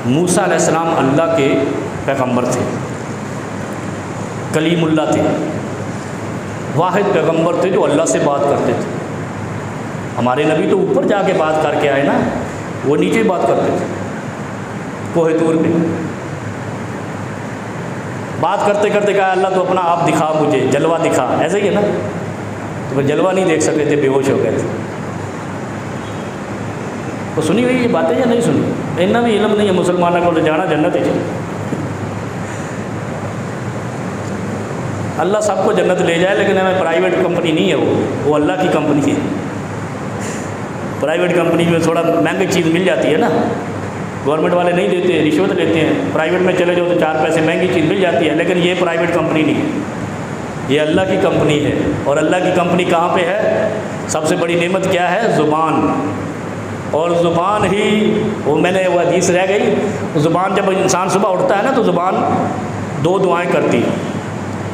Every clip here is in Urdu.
موسیٰ علیہ السلام اللہ کے پیغمبر تھے، کلیم اللہ تھے، واحد پیغمبر تھے جو اللہ سے بات کرتے تھے۔ ہمارے نبی تو اوپر جا کے بات کر کے آئے نا، وہ نیچے بات کرتے تھے کوہ طور پہ۔ بات کرتے کرتے کہا اللہ تو اپنا آپ دکھا، مجھے جلوہ دکھا، ایسے ہی ہے نا، تو پھر جلوہ نہیں دیکھ سکتے تھے، بے ہوش ہو گئے تھے۔ تو سنی ہوئی یہ باتیں یا نہیں سنی؟ اتنا بھی علم نہیں ہے مسلمانوں کو، جانا جنت ہی چاہیے۔ اللہ سب کو جنت لے جائے، لیکن ہمیں پرائیویٹ کمپنی نہیں ہے، وہ اللہ کی کمپنی ہے۔ پرائیویٹ کمپنی میں تھوڑا مہنگی چیز مل جاتی ہے نا، گورنمنٹ والے نہیں دیتے، رشوت لیتے ہیں۔ پرائیویٹ میں چلے جاؤ تو 4 پیسے مہنگی چیز مل جاتی ہے، لیکن یہ پرائیویٹ کمپنی نہیں ہے، یہ اللہ کی کمپنی ہے۔ اور اللہ کی کمپنی کہاں پہ ہے؟ سب سے بڑی نعمت کیا ہے؟ زبان۔ اور زبان ہی، وہ میں نے وہ حدیث رہ گئی، زبان جب انسان صبح اٹھتا ہے نا تو زبان 2 دعائیں کرتی ہے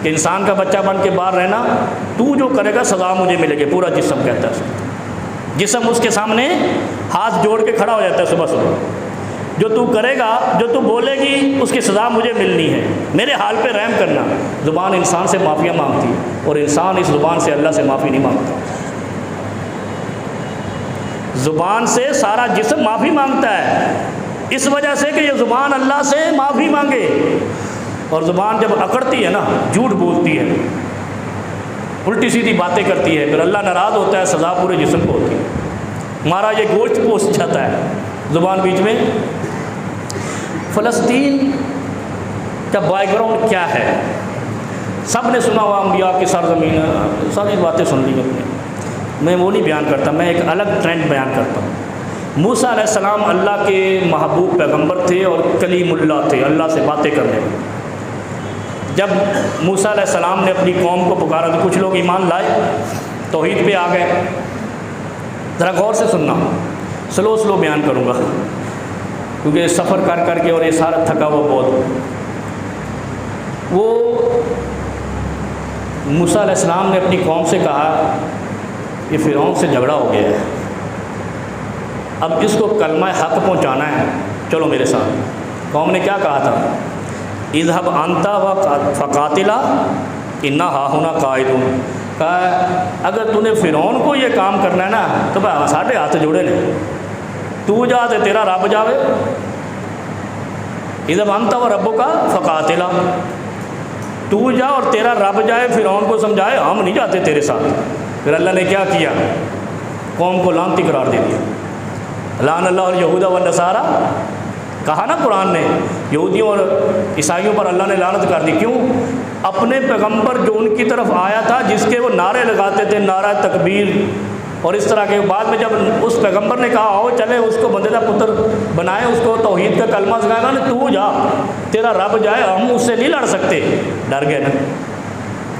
کہ انسان کا بچہ بن کے باہر رہنا، تو جو کرے گا سزا مجھے ملے گی۔ پورا جسم کہتا ہے، جسم اس کے سامنے ہاتھ جوڑ کے کھڑا ہو جاتا ہے صبح صبح، جو تو کرے گا، جو تو بولے گی، اس کی سزا مجھے ملنی ہے، میرے حال پہ رحم کرنا۔ زبان انسان سے معافیاں مانگتی ہے، اور انسان اس زبان سے اللہ سے معافی نہیں مانگتا۔ زبان سے سارا جسم معافی مانگتا ہے، اس وجہ سے کہ یہ زبان اللہ سے معافی مانگے۔ اور زبان جب اکڑتی ہے نا، جھوٹ بولتی ہے، الٹی سیدھی باتیں کرتی ہے، پھر اللہ ناراض ہوتا ہے، سزا پورے جسم کو ہوتی ہے۔ ہمارا یہ گوشت پوس جاتا ہے زبان بیچ میں۔ فلسطین کا بیک گراؤنڈ کیا ہے؟ سب نے سنا ہوا، انبیاء کی سرزمین، ساری باتیں سن لی اپنے، میں وہ نہیں بیان کرتا، میں ایک الگ ٹرینڈ بیان کرتا ہوں۔ موسیٰ علیہ السلام اللہ کے محبوب پیغمبر تھے اور کلیم اللہ تھے، اللہ سے باتیں کرنے والے۔ جب موسیٰ علیہ السلام نے اپنی قوم کو پکارا تو کچھ لوگ ایمان لائے، توحید پہ آ گئے۔ ذرا غور سے سننا، سلو بیان کروں گا کیونکہ سفر کر کر کے اور یہ سارا تھکا ہوا بہت۔ وہ موسیٰ علیہ السلام نے اپنی قوم سے کہا کہ فرعون سے جھگڑا ہو گیا ہے، اب اس کو کلمہ حق پہنچانا ہے، چلو میرے ساتھ۔ قوم نے کیا کہا تھا؟ اذهب انت فقاتلا انا ہاہنا قاعدون۔ کہا اگر تو نے فرعون کو یہ کام کرنا ہے نا تو بھائی ساڈے ہاتھ جوڑے نے، تو جا تے تیرا رب جاوے۔ اذهب انت وربک فقاتلا، تو جا اور تیرا رب جائے، فرعون کو سمجھائے، ہم نہیں جاتے تیرے ساتھ۔ پھر اللہ نے کیا کیا؟ قوم کو لعنتی قرار دے دیا۔ لعن اللہ الیہود والنصارى، کہا نا قرآن نے، یہودیوں اور عیسائیوں پر اللہ نے لعنت کر دی۔ کیوں؟ اپنے پیغمبر جو ان کی طرف آیا تھا، جس کے وہ نعرے لگاتے تھے، نعرہ تکبیر اور اس طرح کے، بعد میں جب اس پیغمبر نے کہا آؤ چلے اس کو بندے کا پتر بنائے، اس کو توحید کا کلمہ سکھائے گا نا، تو جا تیرا رب جائے، ہم اس سے نہیں لڑ سکتے۔ ڈر گئے نا،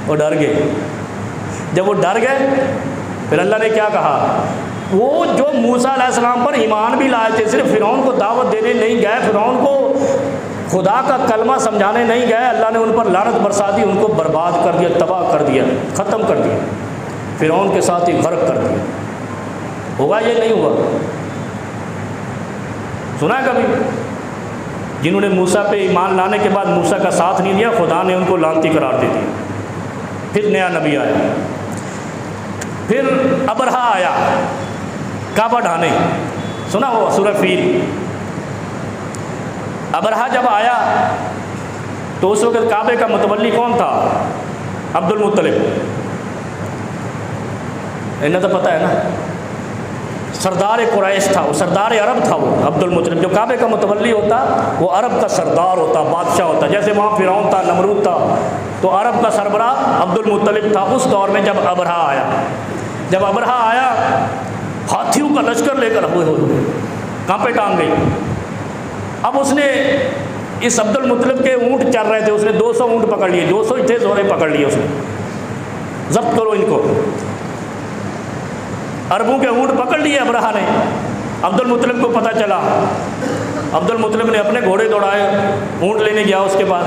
وہ ڈر گئے۔ جب وہ ڈر گئے پھر اللہ نے کیا کہا؟ وہ جو موسیٰ علیہ السلام پر ایمان بھی لائے تھے، صرف فرعون کو دعوت دینے نہیں گئے، فرعون کو خدا کا کلمہ سمجھانے نہیں گئے، اللہ نے ان پر لعنت برسا دی، ان کو برباد کر دیا، تباہ کر دیا، ختم کر دیا، فرعون کے ساتھ ہی غرق کر دیا۔ ہوگا یہ نہیں ہوا؟ سنا ہے کبھی؟ جنہوں نے موسیٰ پہ ایمان لانے کے بعد موسیٰ کا ساتھ نہیں دیا، خدا نے ان کو لعنتی قرار دے دیا۔ پھر نیا نبی آیا، پھر ابرہا آیا کعبہ ڈھانے، سنا ہو سورہ فیل۔ ابرہا جب آیا تو اس وقت کعبے کا متولی کون تھا؟ عبد المطلب، انہیں تو پتہ ہے نا، سردار قریش تھا، وہ سردار عرب تھا، وہ عبد المطلب۔ جو کعبے کا متولی ہوتا وہ عرب کا سردار ہوتا، بادشاہ ہوتا، جیسے وہاں فرعون تھا، نمرود تھا، تو عرب کا سربراہ عبد المطلب تھا اس دور میں جب ابرہا آیا۔ جب ابرہا آیا ہاتھیوں کا لشکر لے کر، ہوئے کہاں پہ ٹانگ گئی۔ اب اس نے اس عبد المطلب کے اونٹ چل رہے تھے، اس نے 200 اونٹ پکڑ لیے، 200 تھے، زورے پکڑ لیے، اس نے ضبط کرو ان کو۔ عربوں کے اونٹ پکڑ لیے ابرہا نے۔ عبد المطلب کو پتہ چلا، عبد المطلب نے اپنے گھوڑے دوڑائے، اونٹ لینے گیا، اس کے بعد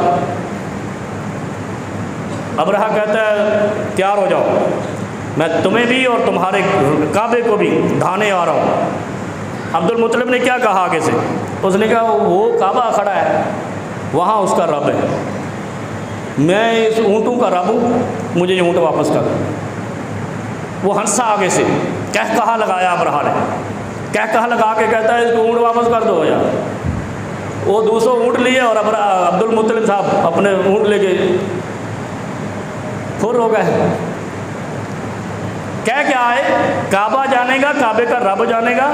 ابرہا کہتا ہے تیار ہو جاؤ، میں تمہیں بھی اور تمہارے کعبے کو بھی ڈھانے آ رہا ہوں۔ عبد المطلب نے کیا کہا آگے سے؟ اس نے کہا وہ کعبہ کھڑا ہے وہاں اس کا رب ہے، میں اس اونٹوں کا رب ہوں، مجھے یہ اونٹ واپس کر۔ وہ ہنسا آگے سے، کہا لگایا ابرہا نے، کہا لگا کے کہتا ہے اس کو اونٹ واپس کر دو یار۔ وہ 200 اونٹ لیے اور عبد المطلب صاحب اپنے اونٹ لے کے پھر ہو گئے۔ کیا آئے، کعبہ جانے گا، کعبے کا رب جانے گا،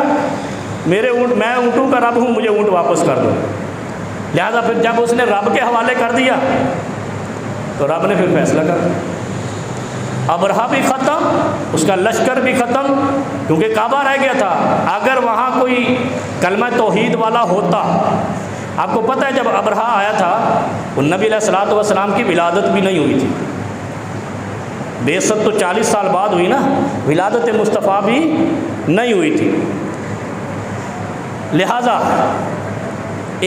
میرے اونٹ، میں اونٹوں کا رب ہوں، مجھے اونٹ واپس کر دو۔ لہذا پھر جب اس نے رب کے حوالے کر دیا تو رب نے پھر فیصلہ کر دیا۔ ابرہا بھی ختم، اس کا لشکر بھی ختم، کیونکہ کعبہ رہ گیا تھا۔ اگر وہاں کوئی کلمہ توحید والا ہوتا، آپ کو پتہ ہے جب ابرہا آیا تھا وہ نبی علیہ الصلوۃ والسلام کی ولادت بھی نہیں ہوئی تھی، بعثت تو 40 سال بعد ہوئی نا، ولادت مصطفیٰ بھی نہیں ہوئی تھی۔ لہٰذا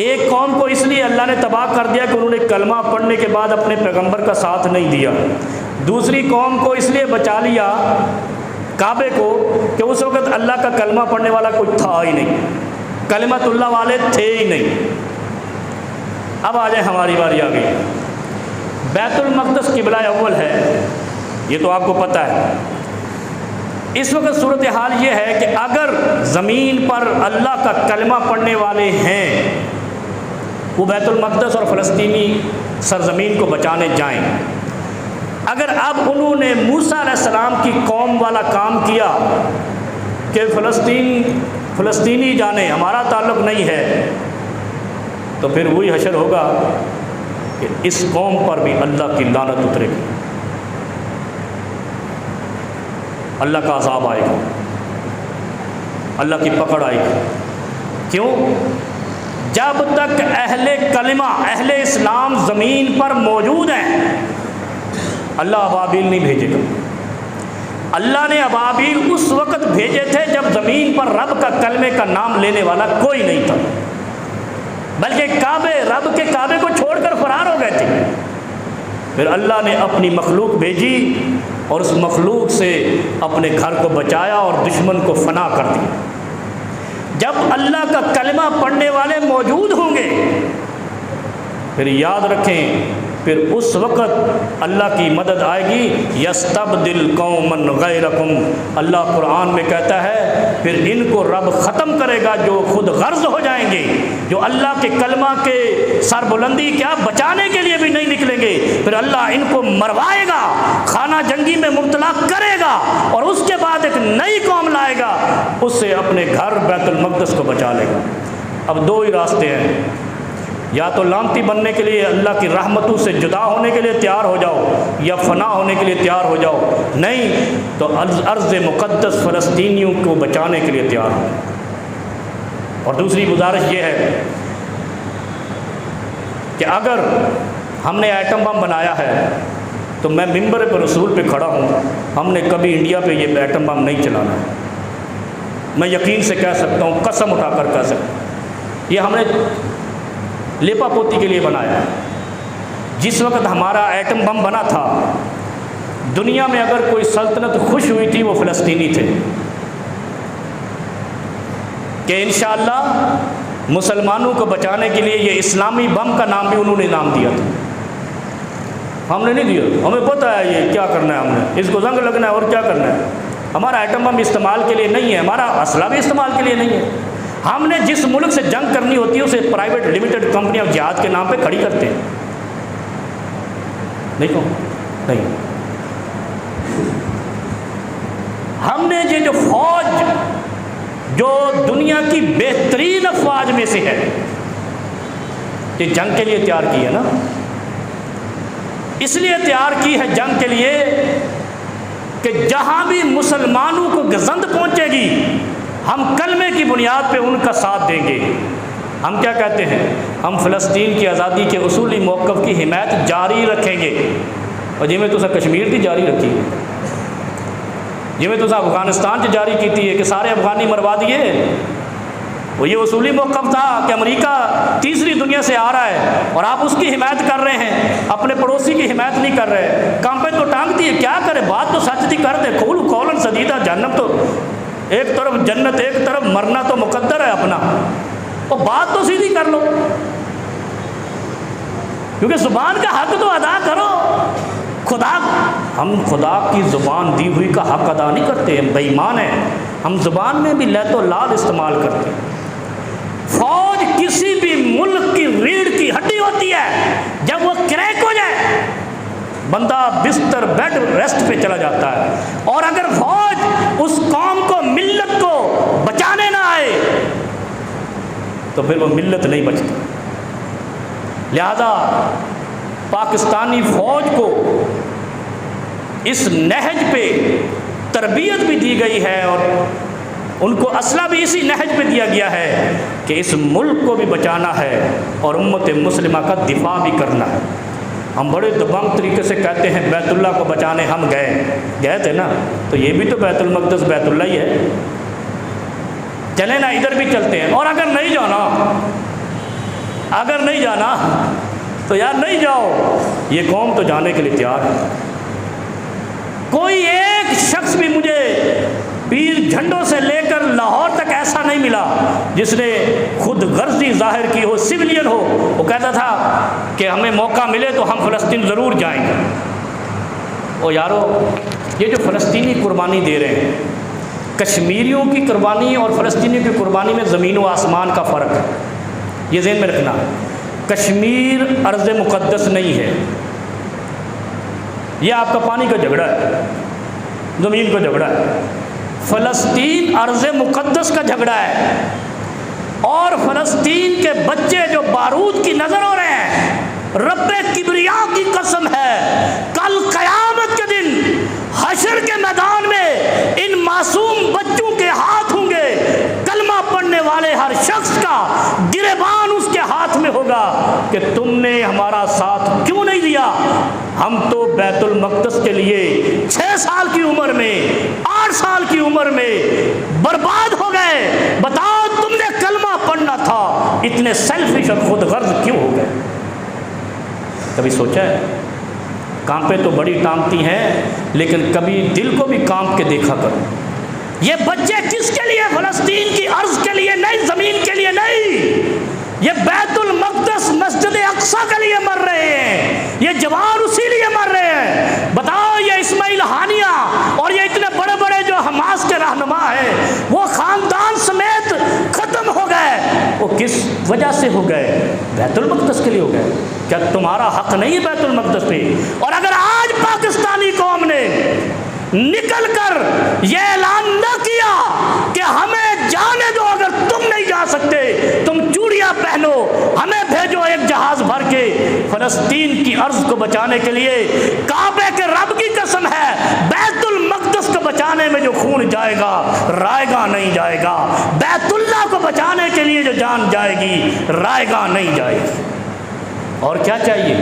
ایک قوم کو اس لیے اللہ نے تباہ کر دیا کہ انہوں نے کلمہ پڑھنے کے بعد اپنے پیغمبر کا ساتھ نہیں دیا، دوسری قوم کو اس لیے بچا لیا کعبے کو کہ اس وقت اللہ کا کلمہ پڑھنے والا کوئی تھا ہی نہیں، کلمت اللہ والے تھے ہی نہیں۔ اب آ جائیں، ہماری باری آ گئی۔ بیت المقدس قبلہ اول ہے، یہ تو آپ کو پتہ ہے۔ اس وقت صورتحال یہ ہے کہ اگر زمین پر اللہ کا کلمہ پڑھنے والے ہیں وہ بیت المقدس اور فلسطینی سرزمین کو بچانے جائیں، اگر اب انہوں نے موسیٰ علیہ السلام کی قوم والا کام کیا کہ فلسطینی جانے، ہمارا تعلق نہیں ہے، تو پھر وہی حشر ہوگا کہ اس قوم پر بھی اللہ کی لعنت اترے گی، اللہ کا عذاب آئے گا، اللہ کی پکڑ آئے گی۔ کیوں؟ جب تک اہل کلمہ، اہل اسلام زمین پر موجود ہیں اللہ ابابیل نہیں بھیجے گا۔ اللہ نے ابابیل اس وقت بھیجے تھے جب زمین پر رب کا کلمے کا نام لینے والا کوئی نہیں تھا، بلکہ رب کے کعبے کو چھوڑ کر فرار ہو گئے تھے۔ پھر اللہ نے اپنی مخلوق بھیجی اور اس مخلوق سے اپنے گھر کو بچایا اور دشمن کو فنا کر دیا۔ جب اللہ کا کلمہ پڑھنے والے موجود ہوں گے پھر یاد رکھیں، پھر اس وقت اللہ کی مدد آئے گی۔ یستبدل قوما غیرکم، اللہ قرآن میں کہتا ہے پھر ان کو رب ختم کرے گا جو خود غرض ہو جائیں گے، جو اللہ کے کلمہ کے سربلندی کیا بچانے کے لیے بھی نہیں نکلیں گے، پھر اللہ ان کو مروائے گا، خانہ جنگی میں مبتلا کرے گا، اور اس کے بعد ایک نئی قوم لائے گا، اس سے اپنے گھر بیت المقدس کو بچا لے گا۔ اب دو ہی راستے ہیں، یا تو لعنتی بننے کے لیے اللہ کی رحمتوں سے جدا ہونے کے لیے تیار ہو جاؤ، یا فنا ہونے کے لیے تیار ہو جاؤ، نہیں تو ارض مقدس فلسطینیوں کو بچانے کے لیے تیار ہو۔ اور دوسری گزارش یہ ہے کہ اگر ہم نے ایٹم بم بنایا ہے تو میں ممبر پر رسول پہ کھڑا ہوں، ہم نے کبھی انڈیا پہ یہ ایٹم بم نہیں چلانا ہے۔ میں یقین سے کہہ سکتا ہوں، قسم اٹھا کر کہہ سکتا ہوں، یہ ہم نے لیپا پوتی کے لیے بنایا ہے۔ جس وقت ہمارا ایٹم بم بنا تھا، دنیا میں اگر کوئی سلطنت خوش ہوئی تھی وہ فلسطینی تھے کہ انشاءاللہ مسلمانوں کو بچانے کے لیے یہ اسلامی بم کا نام بھی انہوں نے نام دیا تھا، ہم نے نہیں دیا۔ ہمیں پتہ ہے یہ کیا کرنا ہے، ہم نے اس کو زنگ لگنا ہے اور کیا کرنا ہے۔ ہمارا ایٹم بم استعمال کے لیے نہیں ہے، ہمارا اسلحہ بھی استعمال کے لیے نہیں ہے۔ ہم نے جس ملک سے جنگ کرنی ہوتی ہے اسے پرائیویٹ لمیٹڈ کمپنی اور جہاد کے نام پہ کھڑی کرتے ہیں، دیکھو نہیں۔ ہم نے یہ جو فوج جو دنیا کی بہترین افواج میں سے ہے، یہ جنگ کے لیے تیار کی ہے نا، اس لیے تیار کی ہے جنگ کے لیے کہ جہاں بھی مسلمانوں کو گزند پہنچے گی ہم کلمے کی بنیاد پہ ان کا ساتھ دیں گے۔ ہم کیا کہتے ہیں؟ ہم فلسطین کی آزادی کے اصولی موقف کی حمایت جاری رکھیں گے، اور جی میں تو کشمیر کی جاری رکھی ہے، جی میں تو افغانستان سے جاری کی تھی ہے کہ سارے افغانی مروا دیے۔ وہ یہ اصولی موقف تھا کہ امریکہ تیسری دنیا سے آ رہا ہے اور آپ اس کی حمایت کر رہے ہیں، اپنے پڑوسی کی حمایت نہیں کر رہے۔ کام پہ تو ٹانگ دیے، کیا کرے، بات تو سچ دی کر دے، قولاً سدیدہ، جہنم تو ایک طرف جنت ایک طرف، مرنا تو مقدر ہے اپنا۔ اور بات تو سیدھی کر لو، کیونکہ زبان کا حق تو ادا کرو۔ ہم خدا کی زبان دی ہوئی کا حق ادا نہیں کرتے، ہم بے ایمان ہیں، ہم زبان میں بھی لیت و لال استعمال کرتے ہیں۔ فوج کسی بھی ملک کی ریڑھ کی ہڈی ہوتی ہے، جب وہ کریک ہو جائے بندہ بستر بیڈ ریسٹ پہ چلا جاتا ہے، اور اگر فوج اس قوم کو ملت کو بچانے نہ آئے تو پھر وہ ملت نہیں بچتی۔ لہذا پاکستانی فوج کو اس نہج پہ تربیت بھی دی گئی ہے، اور ان کو اسلحہ بھی اسی نہج پہ دیا گیا ہے کہ اس ملک کو بھی بچانا ہے اور امت مسلمہ کا دفاع بھی کرنا ہے۔ ہم بڑے دبنگ طریقے سے کہتے ہیں بیت اللہ کو بچانے ہم گئے تھے نا، تو یہ بھی تو بیت المقدس بیت اللہ ہی ہے، چلیں نا ادھر بھی چلتے ہیں۔ اور اگر نہیں جانا تو یار نہیں جاؤ، یہ قوم تو جانے کے لیے تیار ہے۔ کوئی ایک شخص بھی مجھے پیر جھنڈوں سے لے کر لاہور تک ایسا نہیں ملا جس نے خود غرضی ظاہر کی ہو، سویلین ہو، وہ کہتا تھا کہ ہمیں موقع ملے تو ہم فلسطین ضرور جائیں گے۔ او یارو، یہ جو فلسطینی قربانی دے رہے ہیں، کشمیریوں کی قربانی اور فلسطینیوں کی قربانی میں زمین و آسمان کا فرق ہے، یہ ذہن میں رکھنا۔ کشمیر ارض مقدس نہیں ہے، یہ آپ کا پانی کا جھگڑا ہے، زمین کا جھگڑا ہے۔ فلسطین ارض مقدس کا جھگڑا ہے، اور فلسطین کے بچے جو بارود کی نظر ہو رہے ہیں، رب کبریا کی قسم ہے کل قیامت کے دن حشر کے میدان میں ان معصوم بچوں کے ہاتھ ہوں گے، کلمہ پڑھنے والے ہر شخص کا گریبان اس کے ہاتھ میں ہوگا کہ تم نے ہمارا ساتھ کیوں نہیں دیا۔ ہم تو بیت المقدس کے لیے 6 سال کی عمر میں 8 سال کی عمر میں برباد ہو گئے، بتاؤ تم نے کلمہ پڑھنا تھا، اتنے سیلفش اور خود غرض کیوں ہو گئے؟ کبھی سوچا ہے؟ کانپے تو بڑی ٹانپتی ہیں، لیکن کبھی دل کو بھی کانپ کے دیکھا کرو۔ یہ بچے کس کے لیے؟ فلسطین کی ارض کے لیے نہیں، زمین کے لیے نہیں، یہ بیت المقدس مسجد اقصی کے لیے مر رہے ہیں، یہ جوان اسی لیے مر رہے ہیں۔ بتاؤ یہ اسماعیل ہانیہ اور یہ اتنے بڑے بڑے جو حماس کے رہنما ہیں، وہ خاندان سمیت ختم ہو گئے، وہ کس وجہ سے ہو گئے؟ بیت المقدس کے لیے ہو گئے۔ کیا تمہارا حق نہیں ہے بیت المقدس پہ؟ اور اگر آج پاکستانی قوم نے نکل کر یہ اعلان نہ کیا کہ ہمیں جانے دو، اگر تم نہیں جا سکتے تم چوڑیاں پہنو، ہمیں بھیجو ایک جہاز بھر کے فلسطین کی ارض کو بچانے کے لیے، کعبے کے رب کی قسم ہے بیت المقدس کو بچانے میں جو خون جائے گا رائے گا نہیں جائے گا، بیت اللہ کو بچانے کے لیے جو جان جائے گی رائے گا نہیں جائے گی۔ اور کیا چاہیے؟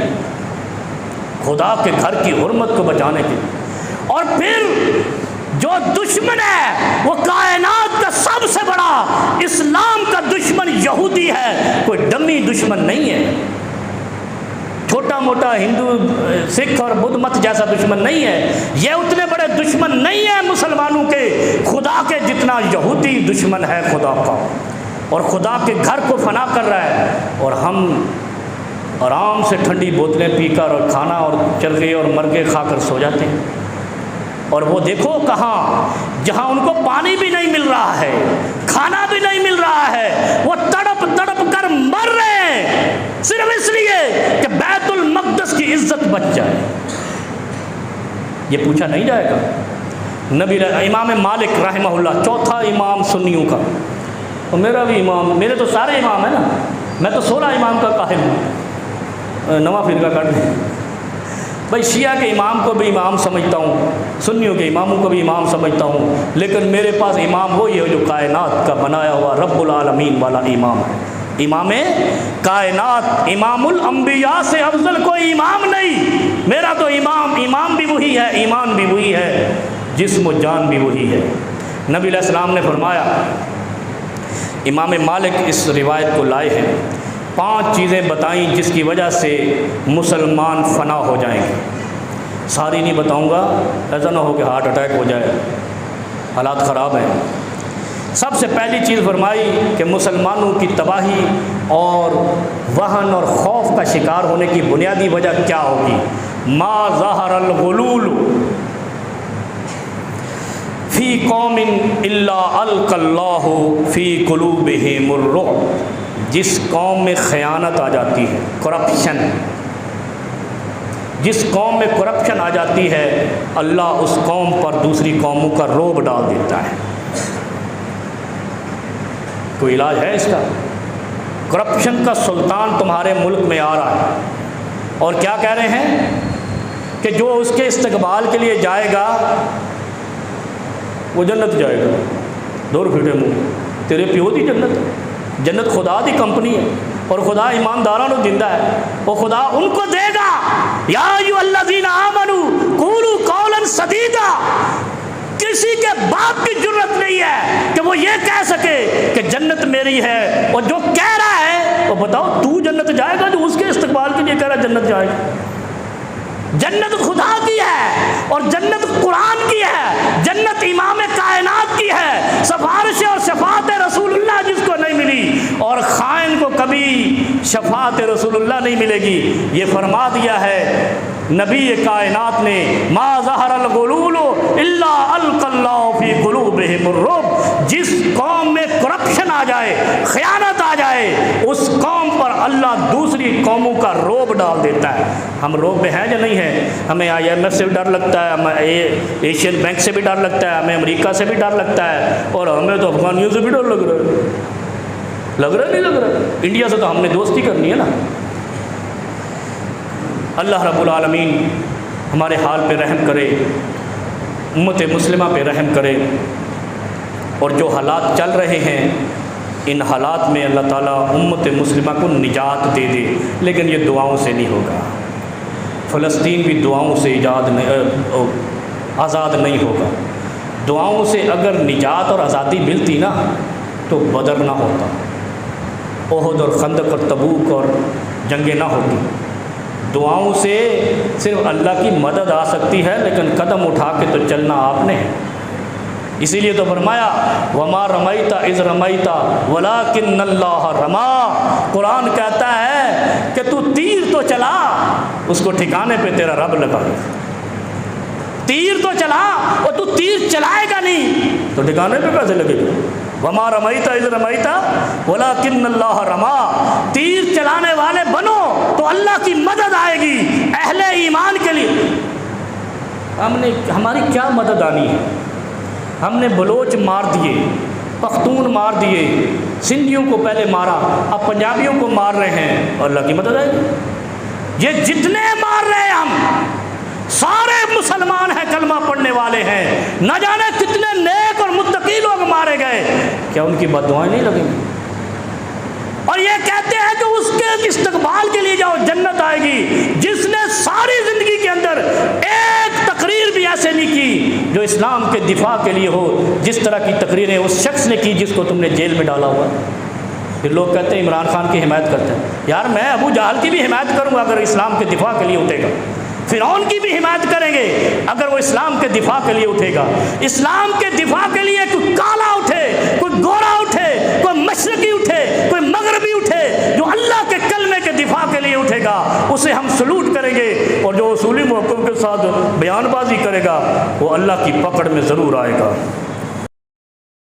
خدا کے گھر کی حرمت کو بچانے کے لیے۔ اور پھر جو دشمن ہے وہ کائنات کا سب سے بڑا اسلام کا دشمن یہودی ہے، کوئی ڈمی دشمن نہیں ہے، چھوٹا موٹا ہندو سکھ اور بدھ مت جیسا دشمن نہیں ہے، یہ اتنے بڑے دشمن نہیں ہیں مسلمانوں کے خدا کے جتنا یہودی دشمن ہے خدا کا، اور خدا کے گھر کو فنا کر رہا ہے، اور ہم آرام سے ٹھنڈی بوتلیں پی کر اور کھانا اور چرگے اور مرغے کھا کر سو جاتے ہیں۔ اور وہ دیکھو کہاں، جہاں ان کو پانی بھی نہیں مل رہا ہے، کھانا بھی نہیں مل رہا ہے، وہ تڑپ تڑپ کر مر رہے ہیں صرف اس لیے کہ بیت المقدس کی عزت بچ جائے۔ یہ پوچھا نہیں جائے گا؟ نبی امام مالک رحمہ اللہ، چوتھا امام سنیوں کا، اور میرا بھی امام، میرے تو سارے امام ہیں نا، میں تو 16 امام کا قائل ہوں، نواں فرقہ کاٹ لیں بھائی، شیعہ کے امام کو بھی امام سمجھتا ہوں، سنیوں کے اماموں کو بھی امام سمجھتا ہوں، لیکن میرے پاس امام وہی ہے جو کائنات کا بنایا ہوا رب العالمین والا امام ہے، امام کائنات، امام الانبیاء سے افضل کوئی امام نہیں۔ میرا تو امام بھی وہی ہے، ایمان بھی وہی ہے، جسم و جان بھی وہی ہے۔ نبی علیہ السلام نے فرمایا، امام مالک اس روایت کو لائے ہیں، 5 چیزیں بتائیں جس کی وجہ سے مسلمان فنا ہو جائیں گے۔ ساری نہیں بتاؤں گا، ایسا نہ ہو کہ ہارٹ اٹیک ہو جائے، حالات خراب ہیں۔ سب سے پہلی چیز فرمائی کہ مسلمانوں کی تباہی اور وہن اور خوف کا شکار ہونے کی بنیادی وجہ کیا ہوگی؟ ما ظہر الغلول فی قوم الا القی اللہ فی قلوبہم الرعب، جس قوم میں خیانت آ جاتی ہے، کرپشن، جس قوم میں کرپشن آ جاتی ہے، اللہ اس قوم پر دوسری قوموں کا رعب ڈال دیتا ہے۔ کوئی علاج ہے اس کا؟ کرپشن کا سلطان تمہارے ملک میں آ رہا ہے اور کیا کہہ رہے ہیں کہ جو اس کے استقبال کے لیے جائے گا وہ جنت جائے گا۔ دور پھیٹے منہ، تیرے پیو دی جنت، جنت خدا دی کمپنی ہے اور خدا ایمانداراں نو دیندا ہے، وہ خدا ان کو دے گا۔ یا ایھا الذین آمنوا قولوا قولا سدیدا، کسی کے باپ کی جرت نہیں ہے کہ وہ یہ کہہ سکے کہ جنت میری ہے، اور جو کہہ رہا ہے وہ بتاؤ تو جنت جائے گا؟ جو اس کے استقبال کے لیے کہہ رہا ہے جنت جائے گا۔ جنت خدا کی ہے اور جنت قرآن کی ہے، جنت امام کائنات کی ہے، سفارش اور شفاعت رسول اللہ جس کو نہیں ملی، اور خائن کو کبھی شفاعت رسول اللہ نہیں ملے گی۔ یہ فرما دیا ہے نبی کائنات نے، ما ظہر الغلول الا القی اللہ فی قلوبہم الرعب، جس قوم میں کرپشن آ جائے، خیانت آ جائے، اس قوم پر اللہ دوسری قوموں کا رعب ڈال دیتا ہے۔ ہم رعب میں ہیں یا نہیں ہیں؟ ہمیں IMF سے بھی ڈر لگتا ہے، ہمیں ایشین بینک سے بھی ڈر لگتا ہے، ہمیں امریکہ سے بھی ڈر لگتا ہے، اور ہمیں تو افغانیوں سے بھی ڈر لگ رہا ہے۔ لگ رہا ہے نہیں لگ رہا؟ انڈیا سے تو ہم نے دوستی کرنی ہے نا۔ اللہ رب العالمین ہمارے حال پہ رحم کرے، امت مسلمہ پہ رحم کرے، اور جو حالات چل رہے ہیں ان حالات میں اللہ تعالیٰ امت مسلمہ کو نجات دے دے، لیکن یہ دعاؤں سے نہیں ہوگا۔ فلسطین بھی دعاؤں سے آزاد نہیں ہوگا۔ دعاؤں سے اگر نجات اور آزادی ملتی نا تو بدر نہ ہوتا، احد اور خندق اور تبوک اور جنگیں نہ ہوتی۔ دعاؤں سے صرف اللہ کی مدد آ سکتی ہے، لیکن قدم اٹھا کے تو چلنا آپ نے ہے۔ اسی لیے تو فرمایا وما رمیت اذ رمیت ولکن اللہ رما۔ قرآن کہتا ہے کہ تو تیر تو چلا، اس کو ٹھکانے پہ تیرا رب لگا۔ تیر تو چلا اور تو تیر چلائے گا نہیں تو ٹھکانے پہ کیسے لگے گا؟ وما رمیت اذ رمیت ولکن اللہ رما۔ تیر چلانے والے بنو تو اللہ کی مدد آئے گی اہل ایمان کے لیے۔ ہماری کیا مدد آنی ہے؟ ہم نے بلوچ مار دیے، پختون مار دیے، سندھیوں کو پہلے مارا، اب پنجابیوں کو مار رہے ہیں، اور اللہ کی مدد آئے گی؟ یہ جتنے مار رہے ہیں ہم سارے مسلمان ہیں، کلمہ پڑھنے والے ہیں، نہ جانے کتنے نیک اور متقی لوگ مارے گئے، کیا ان کی بد دعائیں نہیں لگیں گی؟ اور یہ کہتے ہیں کہ اس کے استقبال کے لیے جاؤ جنت آئے گی، جس نے ساری زندگی کے اندر ایک تقریر بھی ایسے نہیں کی جو اسلام کے دفاع کے لیے ہو، جس طرح کی تقریریں اس شخص نے کی جس کو تم نے جیل میں ڈالا ہوا۔ پھر لوگ کہتے ہیں عمران خان کی حمایت کرتے ہیں۔ یار میں ابو جہل کی بھی حمایت کروں گا اگر اسلام کے دفاع کے لیے اٹھے گا، فرعون کی بھی حمایت کریں گے اگر وہ اسلام کے دفاع کے لیے اٹھے گا۔ اسلام کے دفاع کے لیے کوئی کالا اٹھے، کوئی گورا اٹھے، کوئی مشرقی اٹھے، کوئی مغربی اٹھے، جو اللہ کے کلمے کے دفاع کے لیے اٹھے گا اسے ہم سلوٹ کریں گے، اور جو اصولی موقف کے ساتھ بیان بازی کرے گا وہ اللہ کی پکڑ میں ضرور آئے گا۔